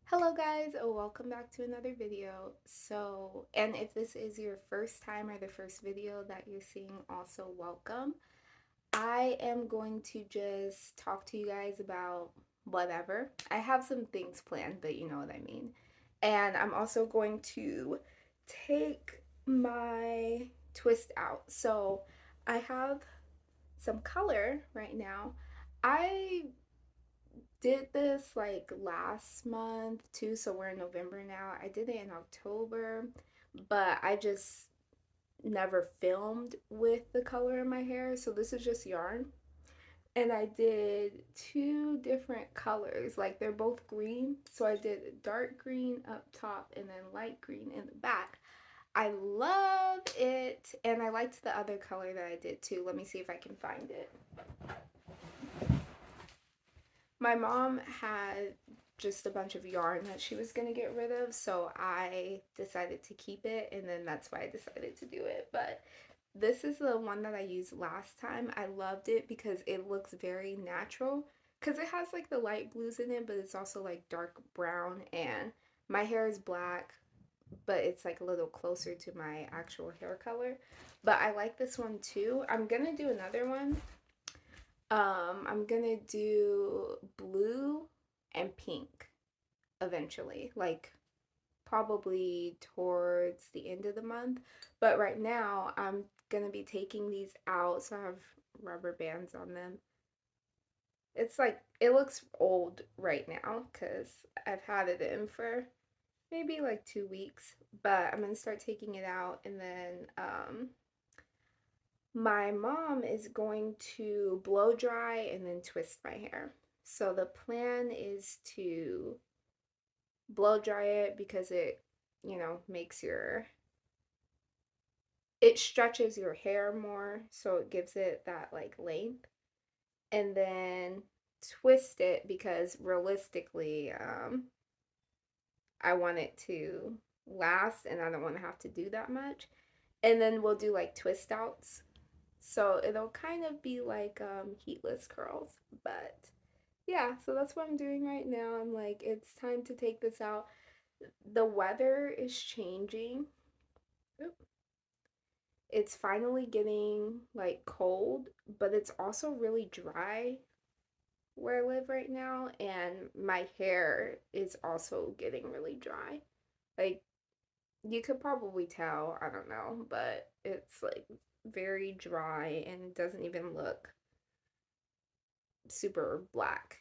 Hello guys, welcome back to another video. And if this is your first time or the first video that you're seeing, also welcome. I am going to just talk to you guys about whatever. I have some things planned, but you know what I mean. And I'm also going to take my twist out. So I have some color right now. I did this like last month too, so we're in November now. I did it in October, but I just never filmed with the color in my hair, so this is just yarn. And I did two different colors, like they're both green. So I did dark green up top and then light green in the back. I love it, and I liked the other color that I did too. Let me see if I can find it. My mom had just a bunch of yarn that she was going to get rid of, so I decided to keep it, and then that's why I decided to do it. But this is the one that I used last time. I loved it because it looks very natural, because it has like the light blues in it, but it's also like dark brown, and my hair is black, but it's like a little closer to my actual hair color. But I like this one too. I'm gonna do another one. I'm gonna do blue and pink eventually, like probably towards the end of the month. But right now, I'm gonna be taking these out, so I have rubber bands on them. It's like it looks old right now because I've had it in for maybe like 2 weeks, but I'm gonna start taking it out, and then my mom is going to blow dry and then twist my hair. So the plan is to blow dry it because makes it stretches your hair more, so it gives it that like length. And then twist it because realistically, I want it to last and I don't want to have to do that much. And then we'll do like twist outs. So it'll kind of be like heatless curls, but yeah, so that's what I'm doing right now. I'm like, it's time to take this out. The weather is changing. Oop. It's finally getting like cold, but it's also really dry where I live right now, and my hair is also getting really dry. Like, you could probably tell, I don't know, but it's like very dry and it doesn't even look super black.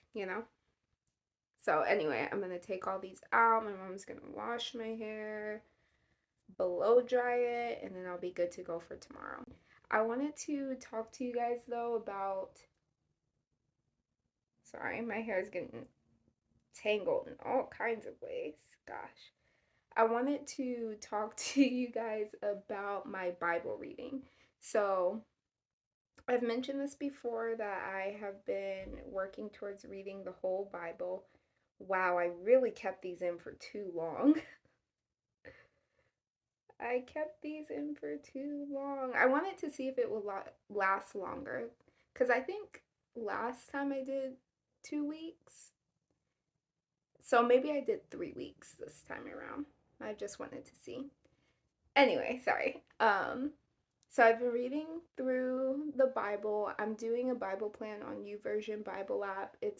So anyway, I'm gonna take all these out. My mom's gonna wash my hair, blow dry it, and then I'll be good to go for tomorrow. I wanted to talk to you guys though about, sorry, my hair is getting tangled in all kinds of ways. Gosh. I wanted to talk to you guys about my Bible reading. So, I've mentioned this before that I have been working towards reading the whole Bible. Wow, I really kept these in for too long. I kept these in for too long. I wanted to see if it would last longer. Because I think last time I did 2 weeks. So maybe I did 3 weeks this time around. I just wanted to see. Anyway, sorry. So I've been reading through the Bible. I'm doing a Bible plan on YouVersion Bible app. I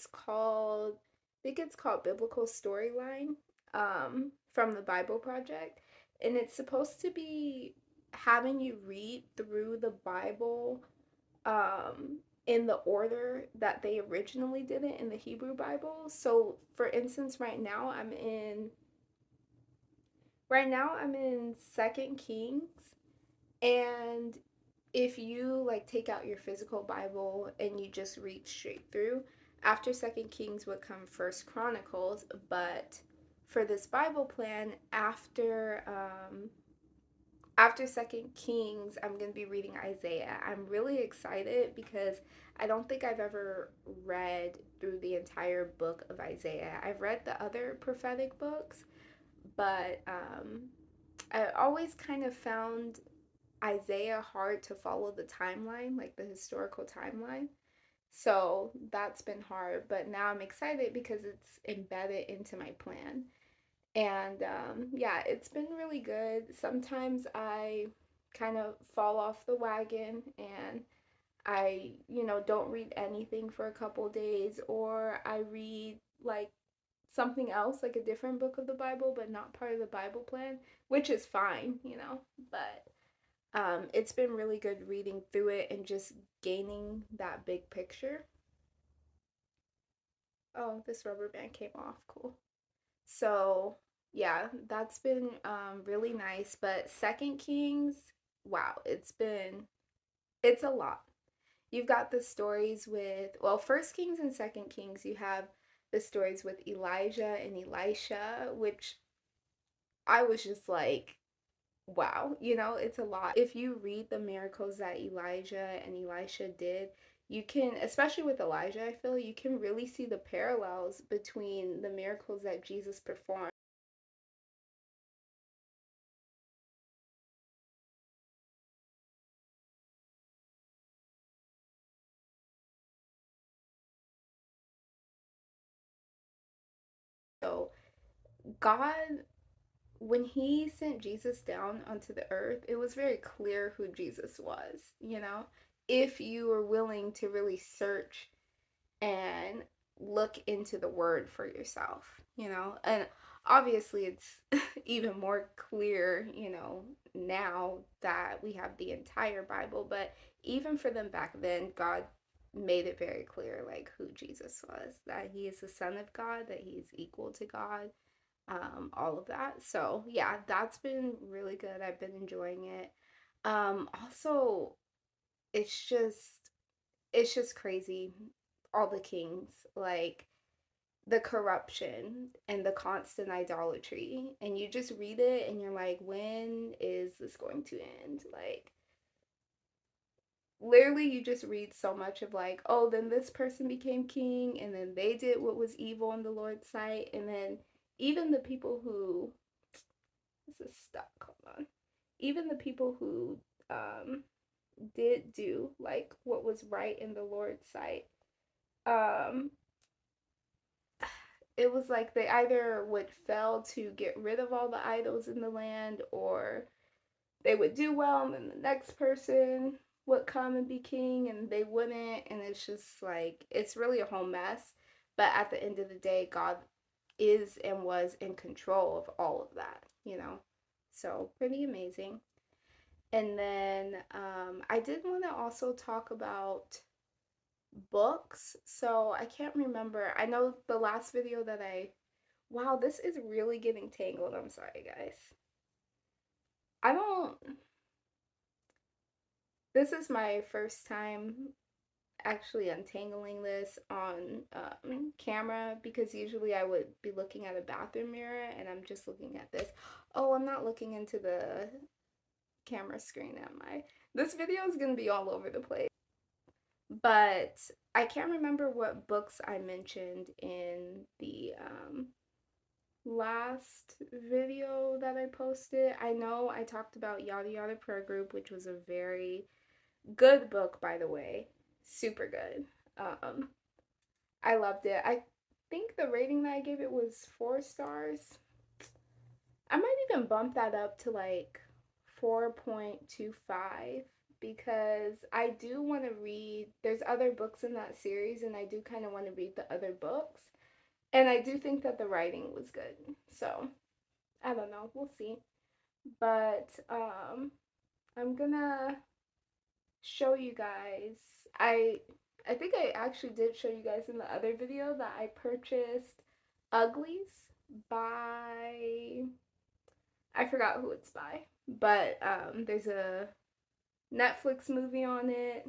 think it's called Biblical Storyline, from the Bible Project. And it's supposed to be having you read through the Bible in the order that they originally did it in the Hebrew Bible. So for instance, right now I'm in Second Kings, and if you like take out your physical Bible and you just read straight through, after Second Kings would come First Chronicles, but for this Bible plan, after Second Kings, I'm gonna be reading Isaiah. I'm really excited because I don't think I've ever read through the entire book of Isaiah. I've read the other prophetic books, but I always kind of found Isaiah hard to follow the timeline, like the historical timeline. So that's been hard, but now I'm excited because it's embedded into my plan. And yeah, it's been really good. Sometimes I kind of fall off the wagon and don't read anything for a couple days, or I read like something else, like a different book of the Bible, but not part of the Bible plan, which is fine. But it's been really good reading through it and just gaining that big picture. Oh, this rubber band came off. Cool. So, yeah, that's been really nice. But Second Kings, wow, it's a lot. You've got the stories with, well, First Kings and Second Kings, you have the stories with Elijah and Elisha, which I was just like, wow, it's a lot. If you read the miracles that Elijah and Elisha did, you can, especially with Elijah, I feel you can really see the parallels between the miracles that Jesus performed. So, God, when He sent Jesus down onto the earth, it was very clear who Jesus was, if you were willing to really search and look into the word for yourself. And obviously it's even more clear, now that we have the entire Bible, but even for them back then, God made it very clear like who Jesus was, that he is the son of God, that he's equal to God, all of that. So yeah, that's been really good. I've been enjoying it. Also, it's just it's just crazy, all the kings, like the corruption and the constant idolatry, and you just read it and you're like, when is this going to end? Like, literally you just read so much of like, oh, then this person became king and then they did what was evil in the Lord's sight, and then even the people who this is stuck, hold on, even the people who um did do like what was right in the Lord's sight, um it was like they either would fail to get rid of all the idols in the land, or they would do well and then the next person would come and be king and they wouldn't, and it's just like it's really a whole mess. But at the end of the day, God is and was in control of all of that. So pretty amazing. And then I did want to also talk about books. So I can't remember. I know the last video that I wow, this is really getting tangled. I'm sorry, guys. I don't. This is my first time actually untangling this on camera, because usually I would be looking at a bathroom mirror and I'm just looking at this. Oh, I'm not looking into the camera screen, am I? This video is going to be all over the place. But I can't remember what books I mentioned in the last video that I posted. I know I talked about Yada Yada Prayer Group, which was a very good book, by the way. Super good. Um, I loved it. I think the rating that I gave it was 4 stars. I might even bump that up to like 4.25, because I do want to read. There's other books in that series, and I do kind of want to read the other books. And I do think that the writing was good. So I don't know. We'll see. But I'm gonna show you guys. I I think I actually did show you guys in the other video that I purchased Uglies by, I forgot who it's by, but there's a Netflix movie on it.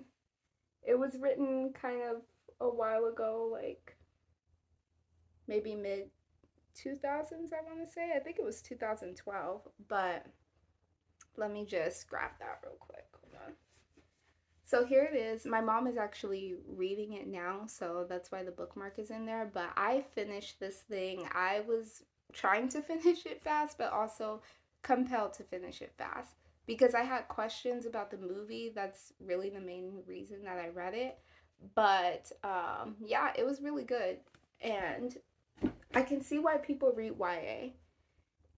It was written kind of a while ago, like maybe mid 2000s, I want to say. I think it was 2012, but let me just grab that real quick. Hold on. So here it is. My mom is actually reading it now, so that's why the bookmark is in there. But I finished this thing. I was trying to finish it fast, but also compelled to finish it fast because I had questions about the movie. That's really the main reason that I read it. But yeah, it was really good. And I can see why people read YA.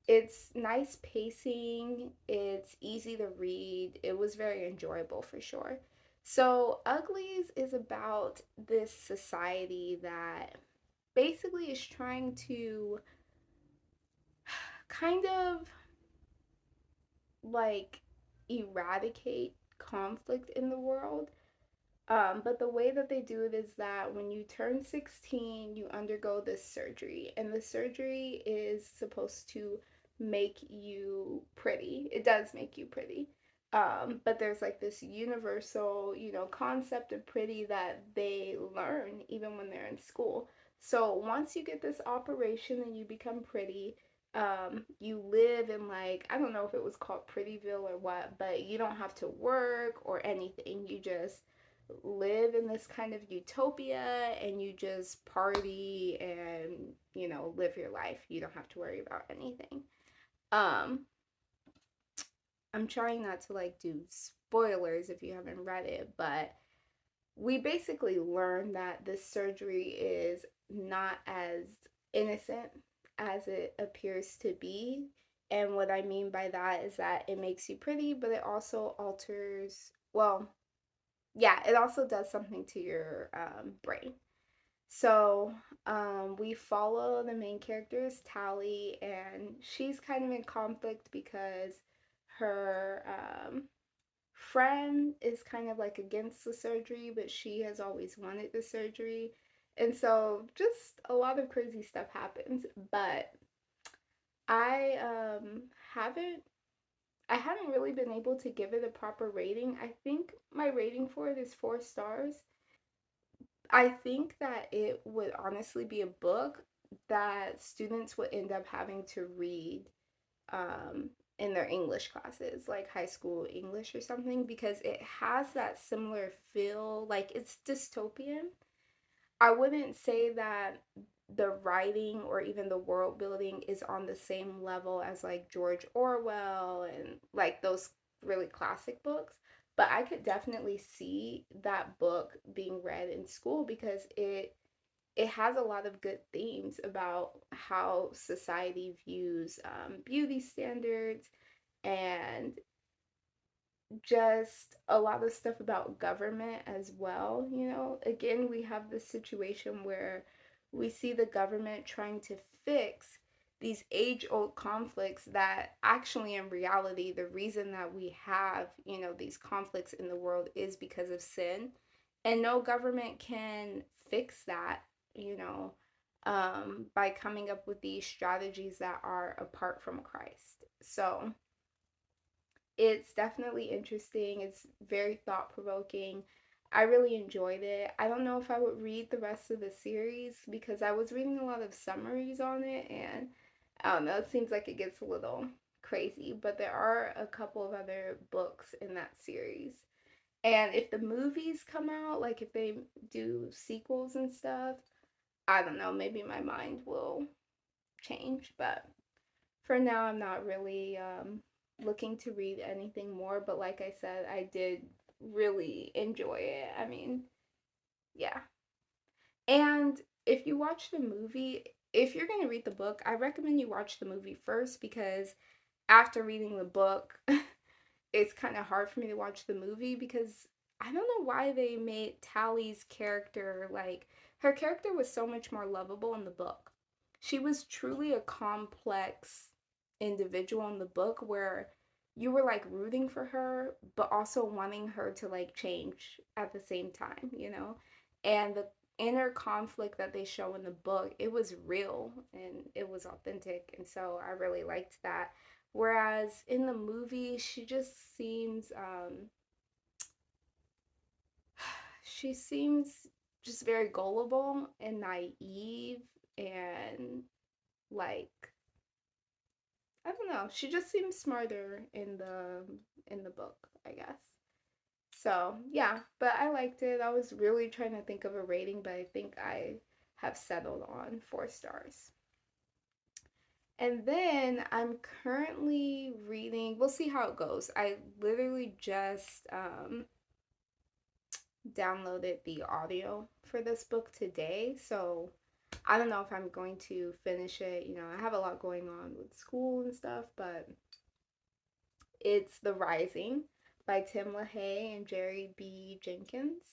It's nice pacing, it's easy to read. It was very enjoyable for sure. So, Uglies is about this society that basically is trying to kind of like eradicate conflict in the world. But the way that they do it is that when you turn 16, you undergo this surgery, and the surgery is supposed to make you pretty. It does make you pretty. But there's like this universal, concept of pretty that they learn even when they're in school. So once you get this operation and you become pretty, you live in, like, I don't know if it was called Prettyville or what, but you don't have to work or anything. You just live in this kind of utopia and you just party and, live your life. You don't have to worry about anything. Um, I'm trying not to like do spoilers if you haven't read it, but we basically learn that this surgery is not as innocent as it appears to be. And what I mean by that is that it makes you pretty, but it also alters, well, yeah, it also does something to your brain. So we follow the main character's Tally, and she's kind of in conflict because her friend is kind of like against the surgery, but she has always wanted the surgery. And so just a lot of crazy stuff happens. But I haven't I haven't really been able to give it a proper rating. I think my rating for it is 4 stars. I think that it would honestly be a book that students would end up having to read um, in their English classes, like high school English or something, because it has that similar feel. Like, it's dystopian. I wouldn't say that the writing or even the world building is on the same level as like George Orwell and like those really classic books, but I could definitely see that book being read in school because it has a lot of good themes about how society views beauty standards and just a lot of stuff about government as well. Again, we have this situation where we see the government trying to fix these age old conflicts that actually, in reality, the reason that we have, these conflicts in the world is because of sin. And no government can fix that, by coming up with these strategies that are apart from Christ. So, it's definitely interesting. It's very thought provoking. I really enjoyed it. I don't know if I would read the rest of the series because I was reading a lot of summaries on it, and I don't know, it seems like it gets a little crazy, but there are a couple of other books in that series. And if the movies come out, like if they do sequels and stuff, I don't know, maybe my mind will change, but for now, I'm not really looking to read anything more, but like I said, I did really enjoy it. I mean, yeah. And if you watch the movie, if you're going to read the book, I recommend you watch the movie first because after reading the book, it's kind of hard for me to watch the movie because I don't know why they made Tally's character like her character was so much more lovable in the book. She was truly a complex individual in the book where you were like rooting for her but also wanting her to like change at the same time. And the inner conflict that they show in the book, it was real and it was authentic, and so I really liked that. Whereas in the movie, she just seems she seems just very gullible and naive and like I don't know. She just seems smarter in the book, I guess. So, yeah, but I liked it. I was really trying to think of a rating, but I think I have settled on 4 stars. And then I'm currently reading, we'll see how it goes. I literally just downloaded the audio for this book today, so I don't know if I'm going to finish it. You know, I have a lot going on with school and stuff, but it's The Rising by Tim LaHaye and Jerry B. Jenkins.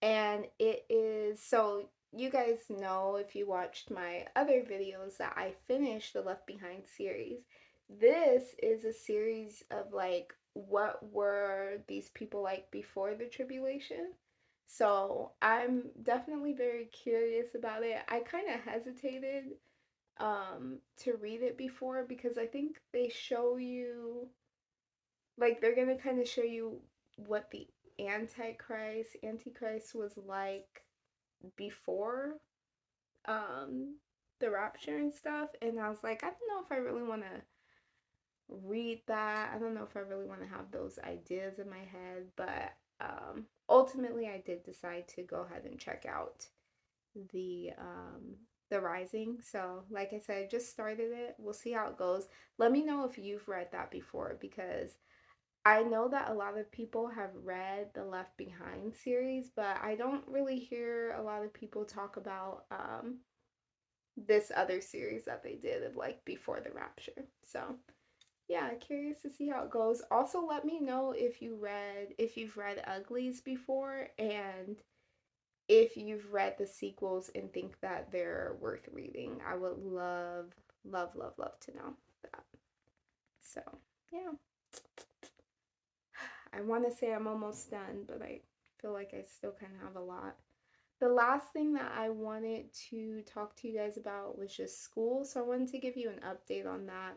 And it is, so you guys know if you watched my other videos that I finished the Left Behind series. This is a series of like what were these people like before the tribulation. So I'm definitely very curious about it. I kind of hesitated to read it before because I think they show you, like, they're gonna kind of show you what the antichrist was like before um the rapture and stuff, and I was like, I don't know if I really want to read that. I don't know if I really want to have those ideas in my head, but ultimately I did decide to go ahead and check out the um the Rising. So like I said, I just started it. We'll see how it goes. Let me know if you've read that before, because I know that a lot of people have read the Left Behind series, but I don't really hear a lot of people talk about this other series that they did of like before the rapture. So yeah, curious to see how it goes. Also, let me know if you've read Uglies before, and if you've read the sequels and think that they're worth reading. I would love, love, love, love to know that. So yeah. I want to say I'm almost done, but I feel like I still kind of have a lot. The last thing that I wanted to talk to you guys about was just school. So I wanted to give you an update on that.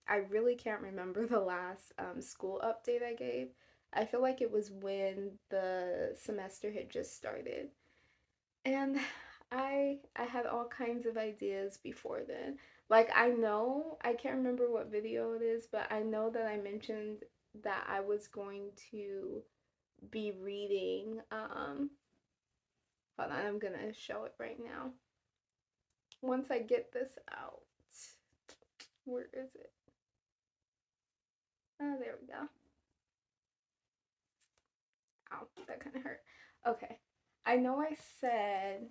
I really can't remember the last school update I gave. I feel like it was when the semester had just started. And I had all kinds of ideas before then. Like, I know, I can't remember what video it is, but I know that I mentioned that I was going to be reading hold on, I'm gonna show it right now. Once I get this out. Where is it? Oh, there we go. Ow, that kind of hurt. Okay. I know I said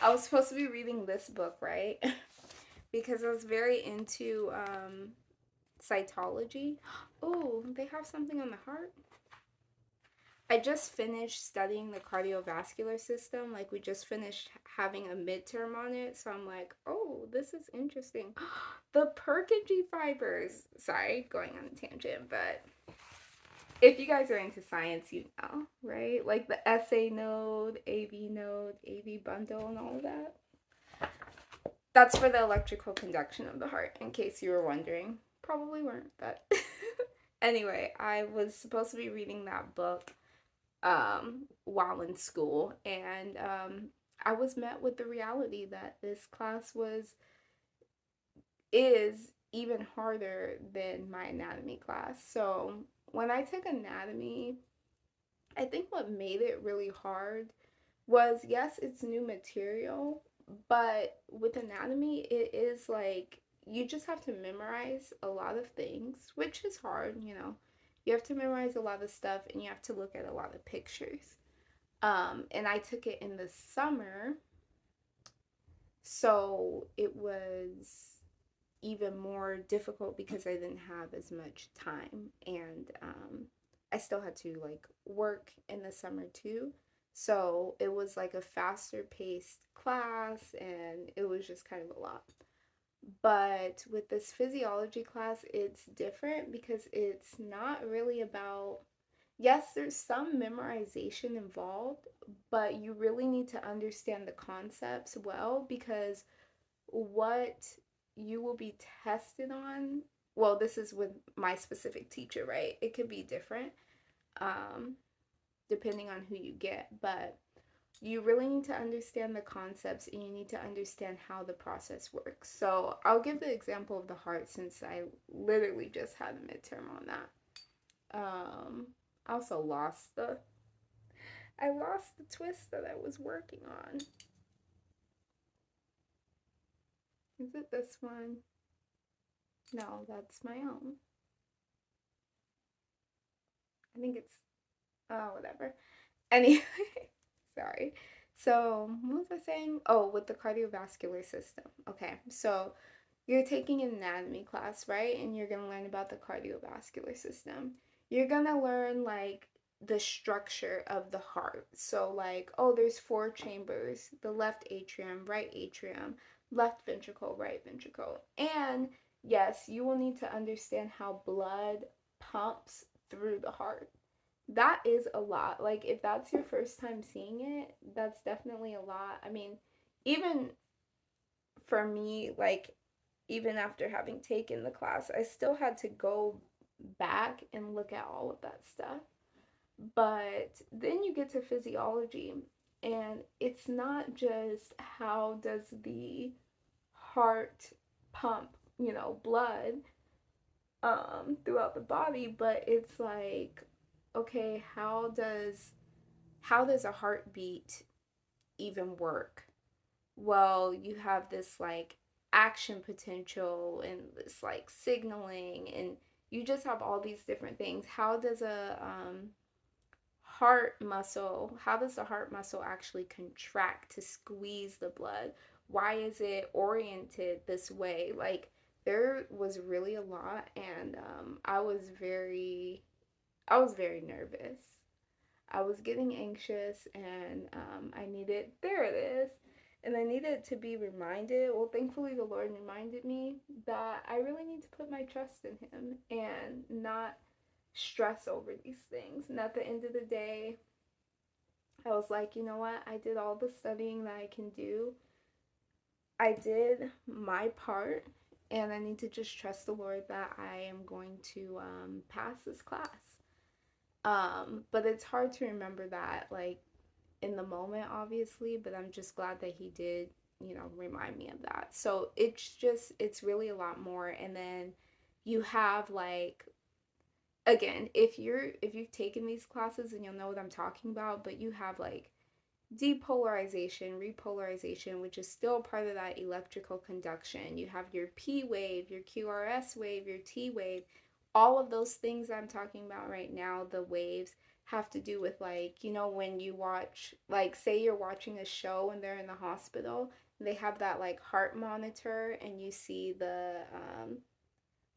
I was supposed to be reading this book, right? Because I was very into cytology. Oh, they have something on the heart. I just finished studying the cardiovascular system. Like, we just finished having a midterm on it. So I'm like, oh, this is interesting. The Purkinje fibers. Sorry, going on a tangent, but if you guys are into science, you know, right? Like the SA node, AV bundle, and all of that. That's for the electrical conduction of the heart, in case you were wondering. Probably weren't, but anyway, I was supposed to be reading that book while in school, and I was met with the reality that this class is even harder than my anatomy class. So when I took anatomy, I think what made it really hard was, yes, it's new material, but with anatomy, it is like you just have to memorize a lot of things, which is hard, you know. You have to memorize a lot of stuff and you have to look at a lot of pictures. And I took it in the summer, so it was even more difficult because I didn't have as much time, and I still had to like work in the summer too. So it was like a faster paced class, and it was just kind of a lot. But with this physiology class, it's different because it's not really about, yes, there's some memorization involved, but you really need to understand the concepts well, because what you will be tested on, well, this is with my specific teacher, right? It could be different um, depending on who you get, but you really need to understand the concepts and you need to understand how the process works. So I'll give the example of the heart since I literally just had a midterm on that. I also lost the twist that I was working on. Is it this one? No, that's my own. I think it's, Whatever. Anyway, sorry. So, what was I saying? Oh, with the cardiovascular system. Okay, so you're taking an anatomy class, right? And you're gonna learn about the cardiovascular system. You're gonna learn like the structure of the heart. So, like, oh, there's four chambers: the left atrium, left ventricle, right ventricle. And yes, you will need to understand how blood pumps through the heart. That is a lot. Like, if that's your first time seeing it, that's definitely a lot. I mean, even for me, like, even after having taken the class, I still had to go back and look at all of that stuff. But then you get to physiology, and it's not just how does the heart pump, blood throughout the body, but it's like, okay, how does a heartbeat even work? Well, you have this like action potential and this like signaling, and you just have all these different things. How does the heart muscle actually contract to squeeze the blood? Why is it oriented this way? Like, there was really a lot, and I was very nervous. I was getting anxious, and I needed, there it is, and I needed to be reminded. Well, thankfully, the Lord reminded me that I really need to put my trust in Him and not stress over these things. And at the end of the day, I was like, you know what? I did all the studying that I can do. I did my part, and I need to just trust the Lord that I am going to pass this class. But it's hard to remember that, like, in the moment, obviously, but I'm just glad that he did, remind me of that. So it's really a lot more. And then you have like, again, if you've taken these classes, and you'll know what I'm talking about, but you have like depolarization, repolarization, which is still part of that electrical conduction. You have your P wave, your QRS wave, your T wave. All of those things I'm talking about right now, the waves, have to do with, like, when you watch, like, say you're watching a show and they're in the hospital, they have that like heart monitor, and you see the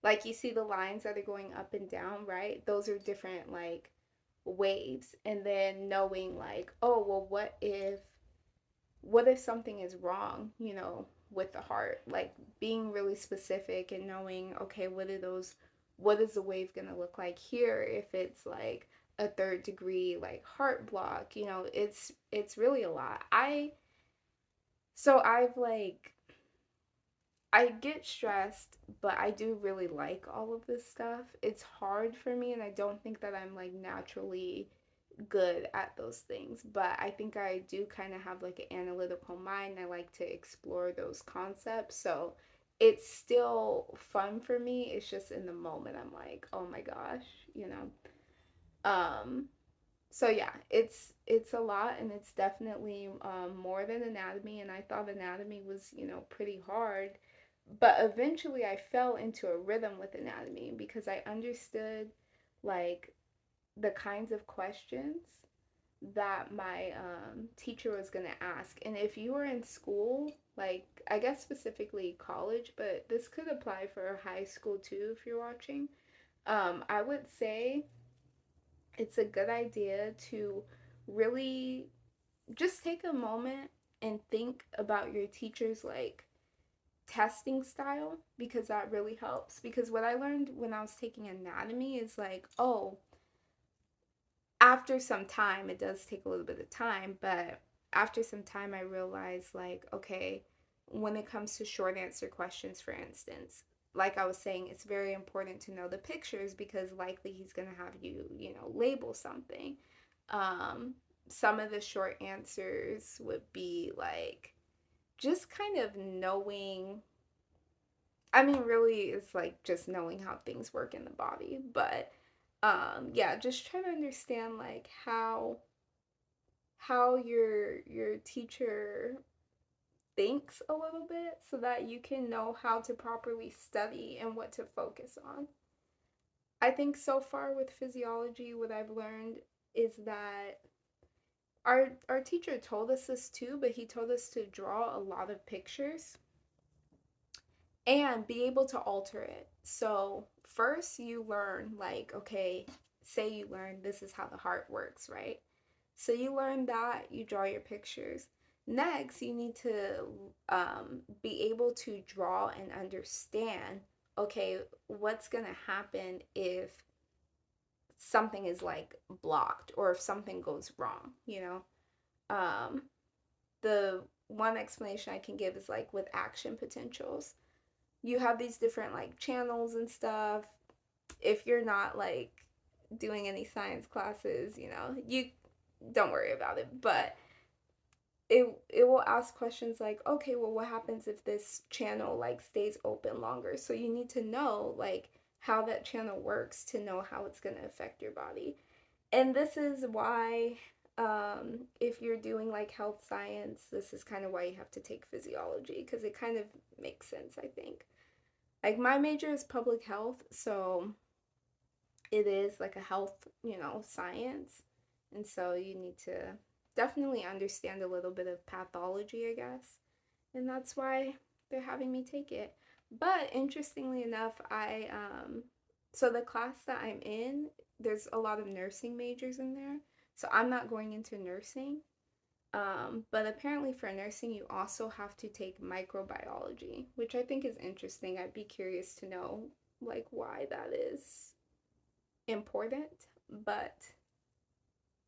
lines that are going up and down, right? Those are different like waves. And then knowing like, oh, well, what if something is wrong, with the heart? Like, being really specific and knowing, okay, what is the wave going to look like here if it's like a third degree like heart block? It's really a lot. I've like, I get stressed, but I do really like all of this stuff. It's hard for me, and I don't think that I'm like naturally good at those things, but I think I do kind of have like an analytical mind. I like to explore those concepts. So it's still fun for me. It's just in the moment I'm like, "Oh my gosh," you know. Um so yeah, it's a lot, and it's definitely more than anatomy, and I thought anatomy was, pretty hard. But eventually I fell into a rhythm with anatomy because I understood like the kinds of questions that my teacher was going to ask. And if you were in school, like, I guess specifically college, but this could apply for high school too if you're watching, I would say it's a good idea to really just take a moment and think about your teacher's like testing style, because that really helps. Because what I learned when I was taking anatomy is like, oh, after some time, it does take a little bit of time, but after some time, I realized, like, okay, when it comes to short answer questions, for instance, like I was saying, it's very important to know the pictures because likely he's going to have you, label something. Um, some of the short answers would be like just kind of knowing. I mean, really, it's like just knowing how things work in the body, but yeah, just trying to understand like how your teacher thinks a little bit so that you can know how to properly study and what to focus on. I think so far with physiology, what I've learned is that our teacher told us this too, but he told us to draw a lot of pictures and be able to alter it. So, first you learn, like, okay, say you learn this is how the heart works, right? So, you learn that, you draw your pictures. Next, you need to be able to draw and understand, okay, what's going to happen if something is like blocked or if something goes wrong, you know? Um, the one explanation I can give is like with action potentials, you have these different like channels and stuff. If you're not like doing any science classes, you know, you don't worry about it. But it will ask questions like, okay, well, what happens if this channel like stays open longer? So you need to know like how that channel works to know how it's going to affect your body. And this is why if you're doing like health science, this is kind of why you have to take physiology, because it kind of makes sense, I think. Like my major is public health, so it is like a health, you know, science. And so you need to definitely understand a little bit of pathology, I guess. And that's why they're having me take it. But interestingly enough, so the class that I'm in, there's a lot of nursing majors in there. So I'm not going into nursing. But apparently for nursing, you also have to take microbiology, which I think is interesting. I'd be curious to know like why that is important. But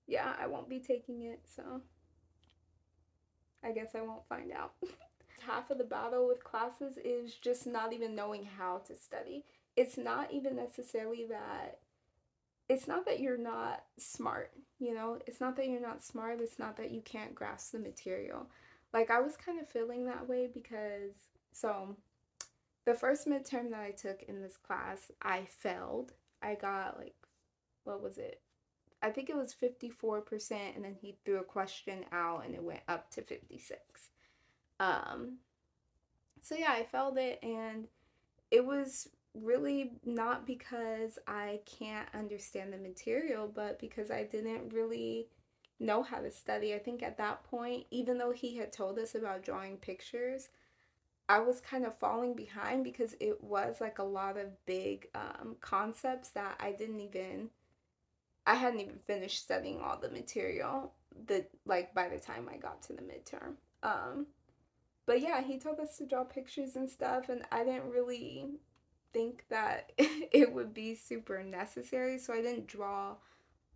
yeah, I won't be taking it, so I guess I won't find out. Half of the battle with classes is just not even knowing how to study. It's not even necessarily that it's not that you're not smart, you know? It's not that you're not smart, it's not that you can't grasp the material. Like I was kind of feeling that way because so the first midterm that I took in this class, I failed. I got like what was it? I think it was 54% and then he threw a question out and it went up to 56. Um so yeah, I failed it and it was really not because I can't understand the material, but because I didn't really know how to study. I think at that point, even though he had told us about drawing pictures, I was kind of falling behind because it was like a lot of big concepts that I hadn't even finished studying all the material that like by the time I got to the midterm. But yeah, he told us to draw pictures and stuff, and I didn't really think that it would be super necessary, so I didn't draw.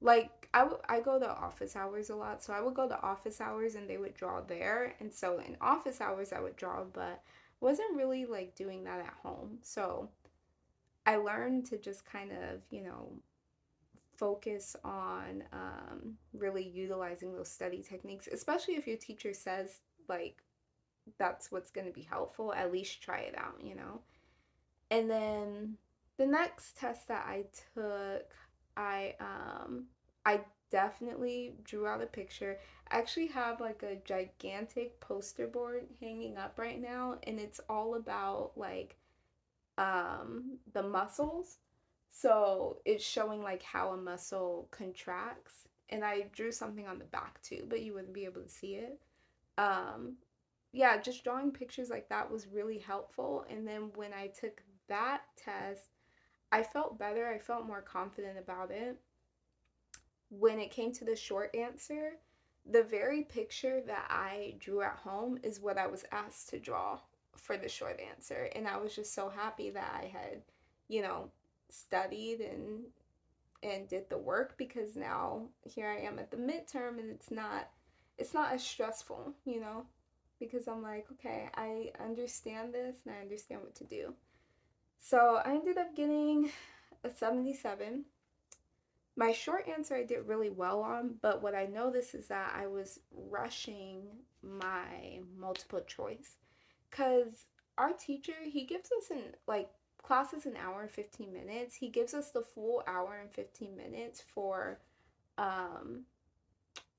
Like I go to office hours a lot, so I would go to office hours and they would draw there, and so in office hours I would draw, but wasn't really like doing that at home. So I learned to just kind of, you know, focus on really utilizing those study techniques, especially if your teacher says like that's what's going to be helpful. At least try it out, you know. And then the next test that I took, I definitely drew out a picture. I actually have like a gigantic poster board hanging up right now, and it's all about like the muscles. So it's showing like how a muscle contracts. And I drew something on the back too, but you wouldn't be able to see it. Um, yeah, just drawing pictures like that was really helpful. And then when I took that test, I felt better. I felt more confident about it. When it came to the short answer, the very picture that I drew at home is what I was asked to draw for the short answer. And I was just so happy that I had, you know, studied and did the work because now here I am at the midterm and it's not as stressful, you know, because I'm like, okay, I understand this and I understand what to do. So I ended up getting a 77. My short answer I did really well on, but what I noticed is that I was rushing my multiple choice because our teacher, he gives us an like classes an hour and 15 minutes. He gives us the full hour and 15 minutes for um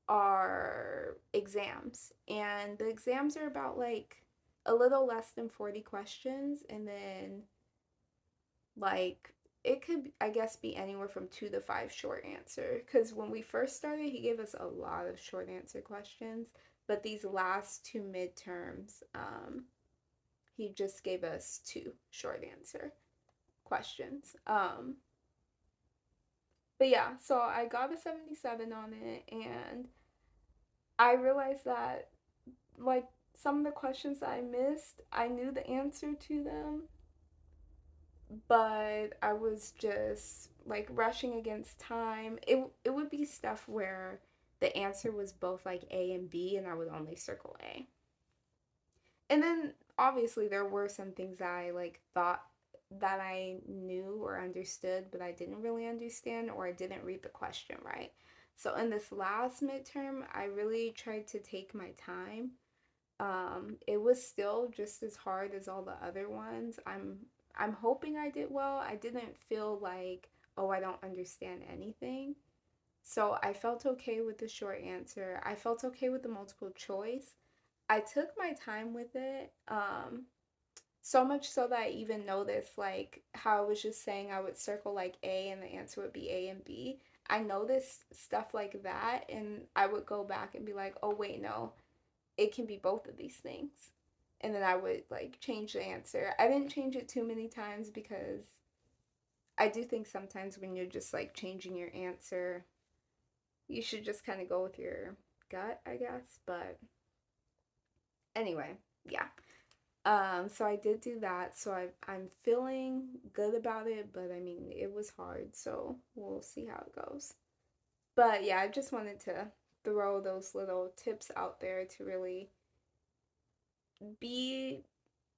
our exams. And the exams are about like a little less than 40 questions and then like it could, I guess, be anywhere from 2 to 5 short answer. Because when we first started, he gave us a lot of short answer questions. But these last two midterms, he just gave us 2 short answer questions. But yeah, so I got a 77 on it, and I realized that, like, some of the questions that I missed, I knew the answer to them, but I was just like rushing against time. It would be stuff where the answer was both like A and B, and I would only circle A. And then obviously there were some things that I like thought that I knew or understood, but I didn't really understand, or I didn't read the question right. So in this last midterm, I really tried to take my time. It was still just as hard as all the other ones. I'm hoping I did well. I didn't feel like, oh, I don't understand anything. So I felt okay with the short answer. I felt okay with the multiple choice. I took my time with it. So much so that I even noticed like how I was just saying I would circle like A and the answer would be A and B. I noticed stuff like that, and I would go back and be like, oh wait, no, it can be both of these things. And then I would like change the answer. I didn't change it too many times because I do think sometimes when you're just like changing your answer, you should just kind of go with your gut, I guess. But anyway, yeah. So I did do that. So I'm feeling good about it, but I mean, it was hard. So we'll see how it goes. But yeah, I just wanted to throw those little tips out there to really be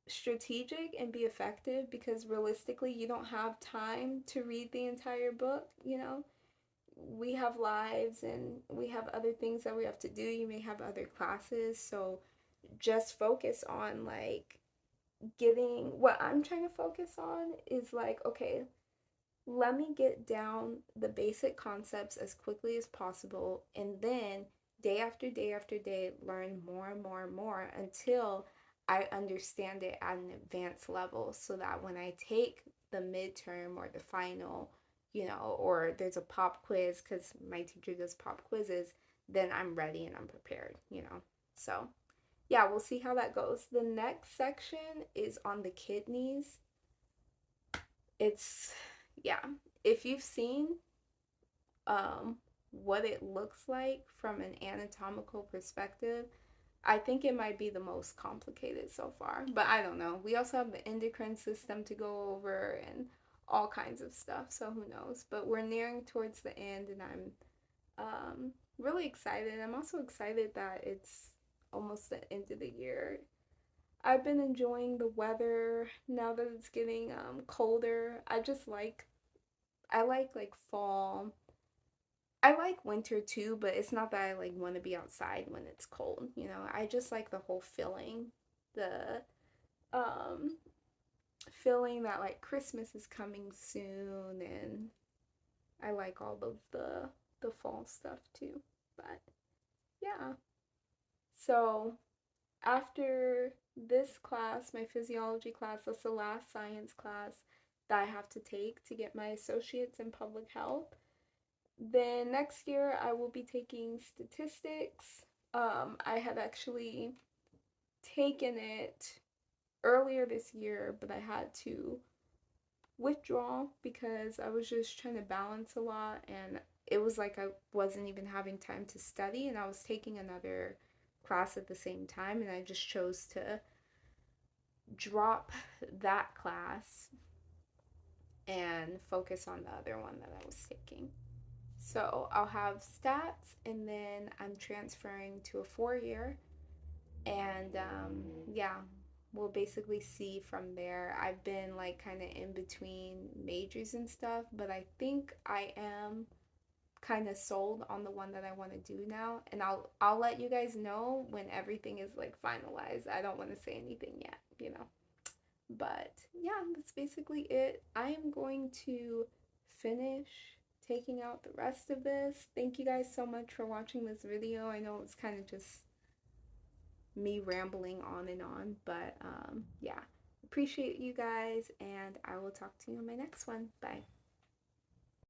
strategic and be effective, because realistically you don't have time to read the entire book, you know. We have lives and we have other things that we have to do. You may have other classes, so just focus on like getting, what I'm trying to focus on is like, okay, let me get down the basic concepts as quickly as possible, and then day after day after day learn more and more and more until I understand it at an advanced level, so that when I take the midterm or the final, you know, or there's a pop quiz, because my teacher does pop quizzes, then I'm ready and I'm prepared, you know. So yeah, we'll see how that goes. The next section is on the kidneys. It's, yeah, if you've seen what it looks like from an anatomical perspective, I think it might be the most complicated so far, but I don't know. We also have the endocrine system to go over and all kinds of stuff, so who knows. But we're nearing towards the end, and I'm really excited. I'm also excited that it's almost the end of the year. I've been enjoying the weather now that it's getting colder. I like fall. I like winter too, but it's not that I like want to be outside when it's cold, you know. I just like the whole feeling. The um feeling that like Christmas is coming soon, and I like all of the fall stuff too. But yeah. So after this class, my physiology class, that's the last science class that I have to take to get my associates in public health. Then next year, I will be taking statistics. I had actually taken it earlier this year, but I had to withdraw because I was just trying to balance a lot, and it was like I wasn't even having time to study, and I was taking another class at the same time, and I just chose to drop that class and focus on the other one that I was taking. So I'll have stats, and then I'm transferring to a 4 year, and yeah, we'll basically see from there. I've been like kind of in between majors and stuff, but I think I am kind of sold on the one that I want to do now, and I'll let you guys know when everything is like finalized. I don't want to say anything yet, you know. But yeah, that's basically it. I am going to finish taking out the rest of this. Thank you guys so much for watching this video. I know it's kind of just me rambling on, but yeah. Appreciate you guys, and I will talk to you in my next one. Bye.